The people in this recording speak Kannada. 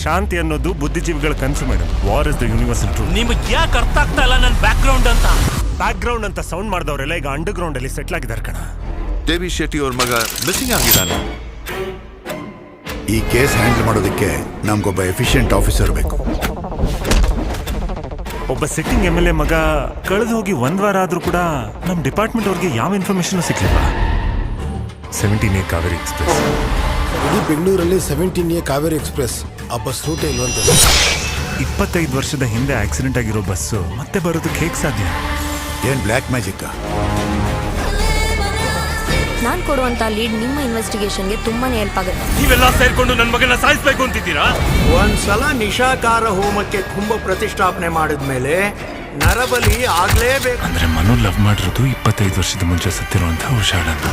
ಶಾಂತಿ ಅನ್ನೋದು ಬುದ್ಧಿಜೀವಿಗಳ ಕನಸು madam. War is the universal truth. ನಿಮಗೆ ಯಾಕೆ ಅರ್ಥ ಆಗ್ತಾ ಇಲ್ಲ ನನ್ನ ಬ್ಯಾಕ್ ಗ್ರೌಂಡ್ ಅಂತ ಸೌಂಡ್ ಮಾಡಿದವರೆಲ್ಲ ಈಗ ಅಂಡರ್ ಗ್ರೌಂಡ್ ಅಲ್ಲಿ ಸೆಟ್ಲ್ ಆಗಿದ್ದಾರೆ ಕಣ. ದೇವಿ ಶೆಟ್ಟಿ ಅವ್ರ ಮಗ ಮಿಸ್ಸಿಂಗ್ ಆಗಿದ್ದಾನೆ. ಈ ಕೇಸ್ ಹ್ಯಾಂಡಲ್ ಮಾಡೋದಕ್ಕೆ ನಮ್ಗೊಬ್ಬ ಎಫಿಷಿಯಂಟ್ ಆಫೀಸರ್ ಬೇಕು. ಒಬ್ಬ ಸಿಟ್ಟಿಂಗ್ MLA ಮಗ ಕಳೆದು ಹೋಗಿ 1 ವಾರ ಆದ್ರೂ ಕೂಡ ನಮ್ಮ ಡಿಪಾರ್ಟ್ಮೆಂಟ್ ಅವ್ರಿಗೆ ಯಾವ ಇನ್ಫಾರ್ಮೇಶನ್ ಸಿಕ್ಲಿಲ್ಲ. 17A ಕಾವೇರಿ ಎಕ್ಸ್ಪ್ರೆಸ್ ಇಡೀ ಬೆಂಗಳೂರಲ್ಲಿ 17A ಕಾವೇರಿ ಎಕ್ಸ್ಪ್ರೆಸ್ ಆ ಬಸ್ ರೂಟೇ ಇಲ್ವಂತೆ. 25 ವರ್ಷದ ಹಿಂದೆ ಆಕ್ಸಿಡೆಂಟ್ ಆಗಿರೋ ಬಸ್ಸು ಮತ್ತೆ ಬರೋದಕ್ಕೆ ಹೇಗೆ ಸಾಧ್ಯ? ಏನ್ ಬ್ಲ್ಯಾಕ್ ಮ್ಯಾಜಿಕ್? ನಾನು ಕೊಡುವಂತ ಲೀಡ್ ನಿಮ್ಮ ಇನ್ವೆಸ್ಟಿಗೇಷನ್ಗೆ ತುಂಬಾನೇ ಹೆಲ್ಪ್ ಆಗುತ್ತೆ. ನೀವೆಲ್ಲ ಸೇರ್ಕೊಂಡು ನನ್ನ ಮಗನ ಸಾಯಿಸ್ಬೇಕು ಅಂತಿದ್ದೀರಾ? ಒಂದ್ಸಲ ನಿಶಾಕಾರ ಹೋಮಕ್ಕೆ ಕುಂಭ ಪ್ರತಿಷ್ಠಾಪನೆ ಮಾಡಿದ್ಮೇಲೆ ನರಬಲಿ ಆಗ್ಲೇಬೇಕು. ಅಂದ್ರೆ ಮನು ಲವ್ ಮಾಡಿರೋದು 25 ವರ್ಷದ ಮುಂಚೆ ಸತ್ತಿರುವಂತಹ ಉಷಾಳನ್ನ.